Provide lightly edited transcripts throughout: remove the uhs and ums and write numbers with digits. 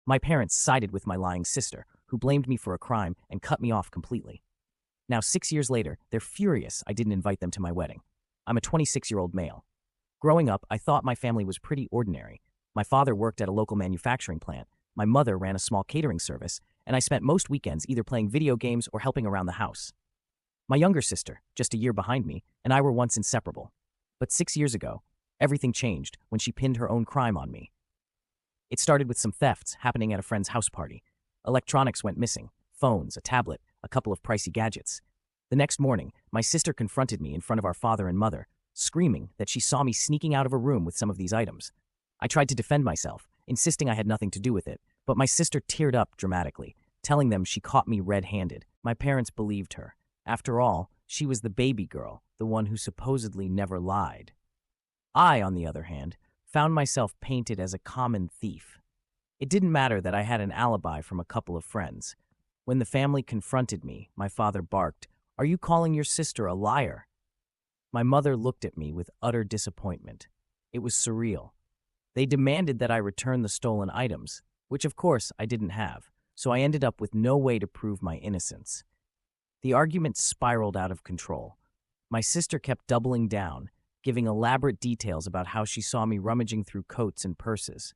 My parents sided with my lying sister, who blamed me for a crime and cut me off completely. Now, 6 years later, they're furious I didn't invite them to my wedding. I'm a 26-year-old male. Growing up, I thought my family was pretty ordinary. My father worked at a local manufacturing plant, my mother ran a small catering service, and I spent most weekends either playing video games or helping around the house. My younger sister, just a year behind me, and I were once inseparable. But 6 years ago, everything changed when she pinned her own crime on me. It started with some thefts happening at a friend's house party. Electronics went missing, phones, a tablet, a couple of pricey gadgets. The next morning, my sister confronted me in front of our father and mother, screaming that she saw me sneaking out of a room with some of these items. I tried to defend myself, insisting I had nothing to do with it, but my sister teared up dramatically, telling them she caught me red-handed. My parents believed her. After all, she was the baby girl, the one who supposedly never lied. I, on the other hand, found myself painted as a common thief. It didn't matter that I had an alibi from a couple of friends. When the family confronted me, my father barked, "Are you calling your sister a liar?" My mother looked at me with utter disappointment. It was surreal. They demanded that I return the stolen items, which of course I didn't have, so I ended up with no way to prove my innocence. The argument spiraled out of control. My sister kept doubling down, giving elaborate details about how she saw me rummaging through coats and purses.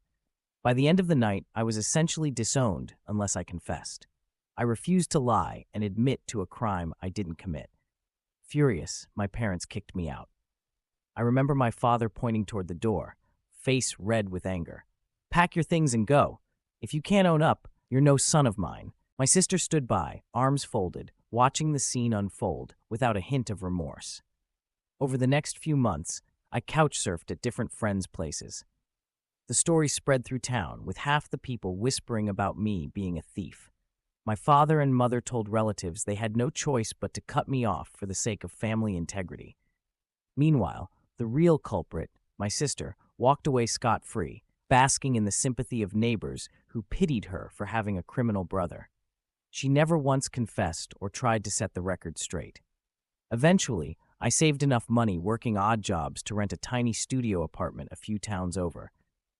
By the end of the night, I was essentially disowned unless I confessed. I refused to lie and admit to a crime I didn't commit. Furious, my parents kicked me out. I remember my father pointing toward the door, face red with anger. "Pack your things and go. If you can't own up, you're no son of mine." My sister stood by, arms folded, watching the scene unfold without a hint of remorse. Over the next few months, I couch-surfed at different friends' places. The story spread through town, with half the people whispering about me being a thief. My father and mother told relatives they had no choice but to cut me off for the sake of family integrity. Meanwhile, the real culprit, my sister, walked away scot-free, basking in the sympathy of neighbors who pitied her for having a criminal brother. She never once confessed or tried to set the record straight. Eventually, I saved enough money working odd jobs to rent a tiny studio apartment a few towns over.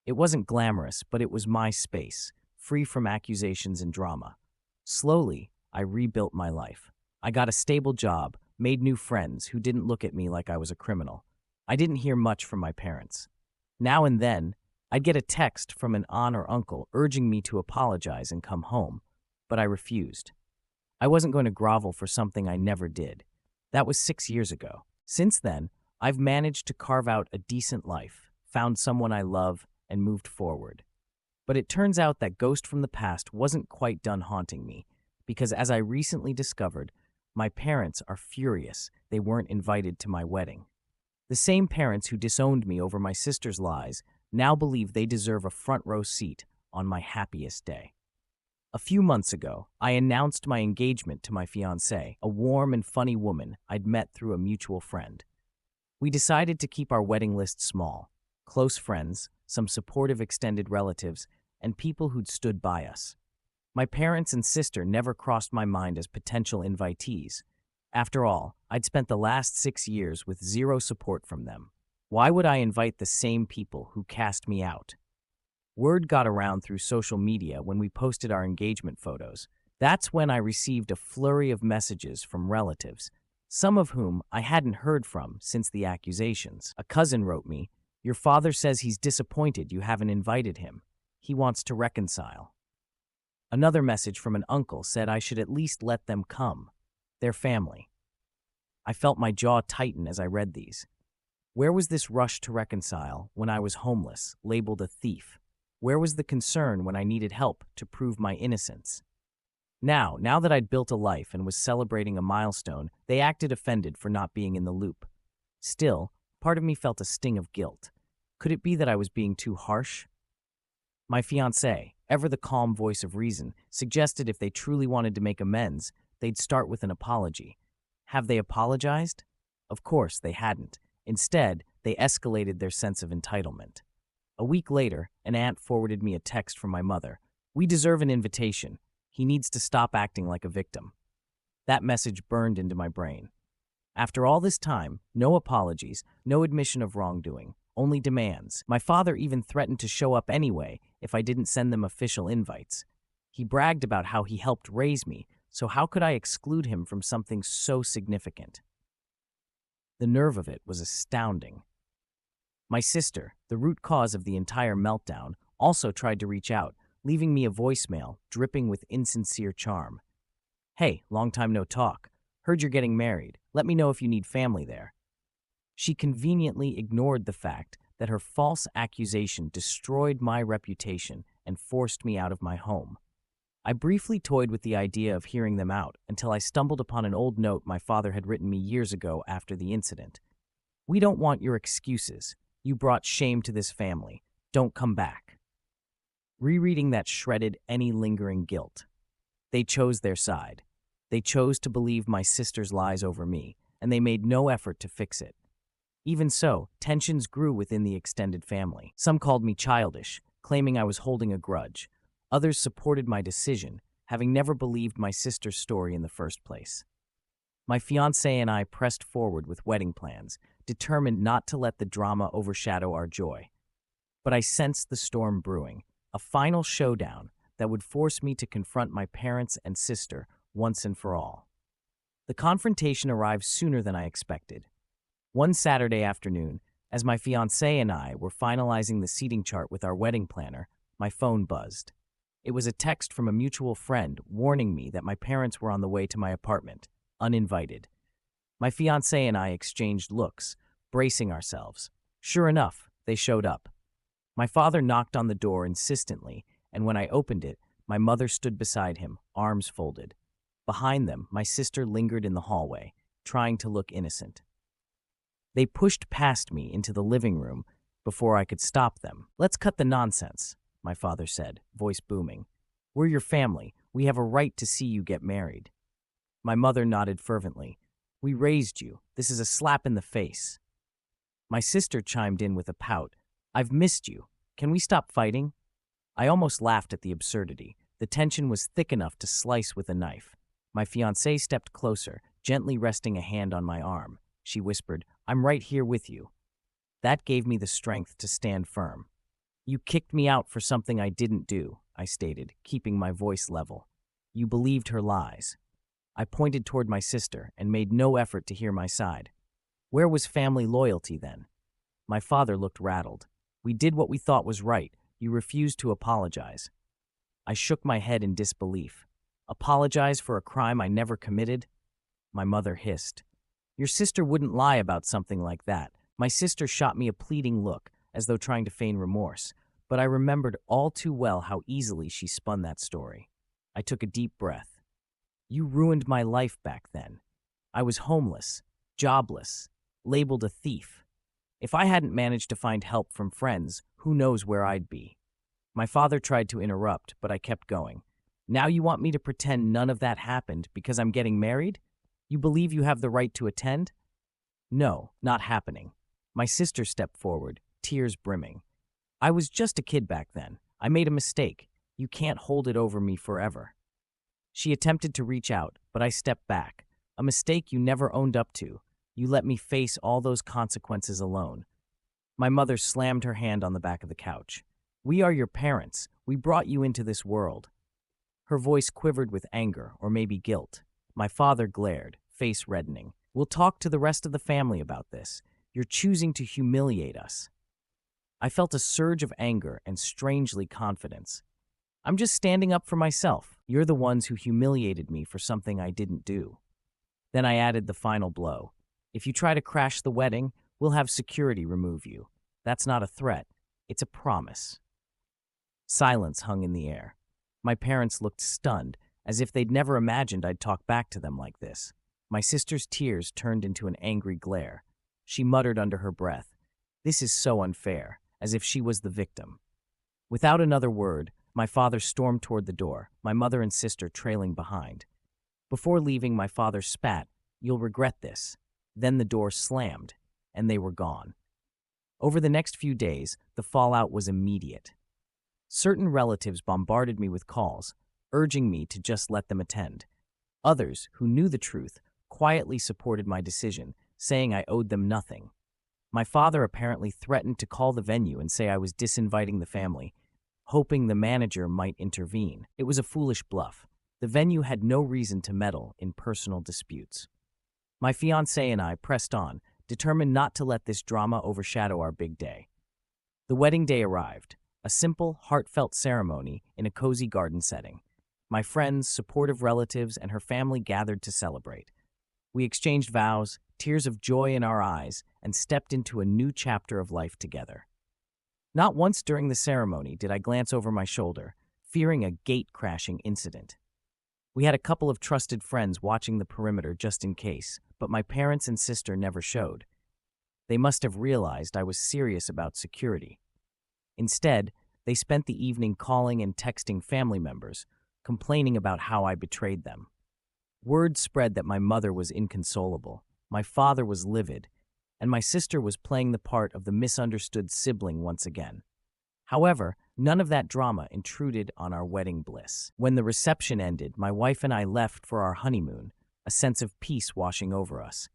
It wasn't glamorous, but it was my space, free from accusations and drama. Slowly, I rebuilt my life. I got a stable job, made new friends who didn't look at me like I was a criminal. I didn't hear much from my parents. Now and then, I'd get a text from an aunt or uncle urging me to apologize and come home, but I refused. I wasn't going to grovel for something I never did. That was 6 years ago. Since then, I've managed to carve out a decent life, found someone I love, and moved forward. But it turns out that ghost from the past wasn't quite done haunting me, because as I recently discovered, my parents are furious they weren't invited to my wedding. The same parents who disowned me over my sister's lies now believe they deserve a front row seat on my happiest day. A few months ago, I announced my engagement to my fiancée, a warm and funny woman I'd met through a mutual friend. We decided to keep our wedding list small: close friends, some supportive extended relatives, and people who'd stood by us. My parents and sister never crossed my mind as potential invitees. After all, I'd spent the last 6 years with zero support from them. Why would I invite the same people who cast me out? Word got around through social media when we posted our engagement photos. That's when I received a flurry of messages from relatives, some of whom I hadn't heard from since the accusations. A cousin wrote me, "Your father says he's disappointed you haven't invited him. He wants to reconcile." Another message from an uncle said I should at least let them come. Their family. I felt my jaw tighten as I read these. Where was this rush to reconcile when I was homeless, labeled a thief? Where was the concern when I needed help to prove my innocence? Now that I'd built a life and was celebrating a milestone, they acted offended for not being in the loop. Still, part of me felt a sting of guilt. Could it be that I was being too harsh? My fiancé, ever the calm voice of reason, suggested if they truly wanted to make amends, they'd start with an apology. Have they apologized? Of course, they hadn't. Instead, they escalated their sense of entitlement. A week later, an aunt forwarded me a text from my mother. "We deserve an invitation. He needs to stop acting like a victim." That message burned into my brain. After all this time, no apologies, no admission of wrongdoing, only demands. My father even threatened to show up anyway if I didn't send them official invites. He bragged about how he helped raise me, so how could I exclude him from something so significant? The nerve of it was astounding. My sister, the root cause of the entire meltdown, also tried to reach out, leaving me a voicemail dripping with insincere charm. "Hey, long time no talk. Heard you're getting married. Let me know if you need family there." She conveniently ignored the fact that her false accusation destroyed my reputation and forced me out of my home. I briefly toyed with the idea of hearing them out until I stumbled upon an old note my father had written me years ago after the incident. "We don't want your excuses. You brought shame to this family. Don't come back." Rereading that shredded any lingering guilt. They chose their side. They chose to believe my sister's lies over me, and they made no effort to fix it. Even so, tensions grew within the extended family. Some called me childish, claiming I was holding a grudge. Others supported my decision, having never believed my sister's story in the first place. My fiancé and I pressed forward with wedding plans, determined not to let the drama overshadow our joy. But I sensed the storm brewing, a final showdown that would force me to confront my parents and sister once and for all. The confrontation arrived sooner than I expected. One Saturday afternoon, as my fiancé and I were finalizing the seating chart with our wedding planner, my phone buzzed. It was a text from a mutual friend warning me that my parents were on the way to my apartment, uninvited. My fiancé and I exchanged looks, bracing ourselves. Sure enough, they showed up. My father knocked on the door insistently, and when I opened it, my mother stood beside him, arms folded. Behind them, my sister lingered in the hallway, trying to look innocent. They pushed past me into the living room before I could stop them. "Let's cut the nonsense," my father said, voice booming. "We're your family. We have a right to see you get married." My mother nodded fervently. "We raised you. This is a slap in the face." My sister chimed in with a pout. "I've missed you. Can we stop fighting?" I almost laughed at the absurdity. The tension was thick enough to slice with a knife. My fiancée stepped closer, gently resting a hand on my arm. She whispered, "I'm right here with you." That gave me the strength to stand firm. "You kicked me out for something I didn't do," I stated, keeping my voice level. "You believed her lies." I pointed toward my sister and made no effort to hear my side. Where was family loyalty then? My father looked rattled. "We did what we thought was right. You refused to apologize." I shook my head in disbelief. "Apologize for a crime I never committed?" My mother hissed. "Your sister wouldn't lie about something like that." My sister shot me a pleading look, as though trying to feign remorse, but I remembered all too well how easily she spun that story. I took a deep breath. "You ruined my life back then. I was homeless, jobless, labeled a thief. If I hadn't managed to find help from friends, who knows where I'd be." My father tried to interrupt, but I kept going. "Now you want me to pretend none of that happened because I'm getting married? You believe you have the right to attend?" "No, not happening." My sister stepped forward, tears brimming. "I was just a kid back then. I made a mistake. You can't hold it over me forever." She attempted to reach out, but I stepped back. "A mistake you never owned up to. You let me face all those consequences alone." My mother slammed her hand on the back of the couch. "We are your parents. We brought you into this world." Her voice quivered with anger, or maybe guilt. My father glared, face reddening. "We'll talk to the rest of the family about this. You're choosing to humiliate us." I felt a surge of anger and strangely confidence. "I'm just standing up for myself. You're the ones who humiliated me for something I didn't do." Then I added the final blow. "If you try to crash the wedding, we'll have security remove you. That's not a threat. It's a promise." Silence hung in the air. My parents looked stunned, as if they'd never imagined I'd talk back to them like this. My sister's tears turned into an angry glare. She muttered under her breath, "This is so unfair," as if she was the victim. Without another word, my father stormed toward the door, my mother and sister trailing behind. Before leaving, my father spat, "You'll regret this." Then the door slammed, and they were gone. Over the next few days, the fallout was immediate. Certain relatives bombarded me with calls, urging me to just let them attend. Others, who knew the truth, quietly supported my decision, saying I owed them nothing. My father apparently threatened to call the venue and say I was disinviting the family, hoping the manager might intervene. It was a foolish bluff. The venue had no reason to meddle in personal disputes. My fiancée and I pressed on, determined not to let this drama overshadow our big day. The wedding day arrived, a simple, heartfelt ceremony in a cozy garden setting. My friends, supportive relatives, and her family gathered to celebrate. We exchanged vows, tears of joy in our eyes, and stepped into a new chapter of life together. Not once during the ceremony did I glance over my shoulder, fearing a gate-crashing incident. We had a couple of trusted friends watching the perimeter just in case, but my parents and sister never showed. They must have realized I was serious about security. Instead, they spent the evening calling and texting family members, complaining about how I betrayed them. Word spread that my mother was inconsolable, my father was livid, and my sister was playing the part of the misunderstood sibling once again. However, none of that drama intruded on our wedding bliss. When the reception ended, my wife and I left for our honeymoon, a sense of peace washing over us.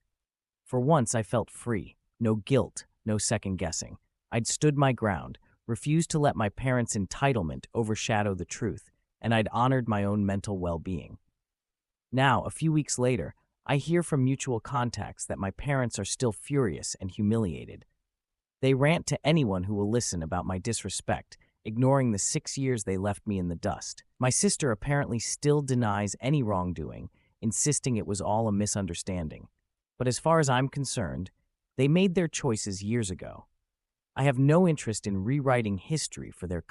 For once, I felt free. No guilt, no second-guessing. I'd stood my ground, refused to let my parents' entitlement overshadow the truth, and I'd honored my own mental well-being. Now, a few weeks later, I hear from mutual contacts that my parents are still furious and humiliated. They rant to anyone who will listen about my disrespect, ignoring the 6 years they left me in the dust. My sister apparently still denies any wrongdoing, insisting it was all a misunderstanding. But as far as I'm concerned, they made their choices years ago. I have no interest in rewriting history for their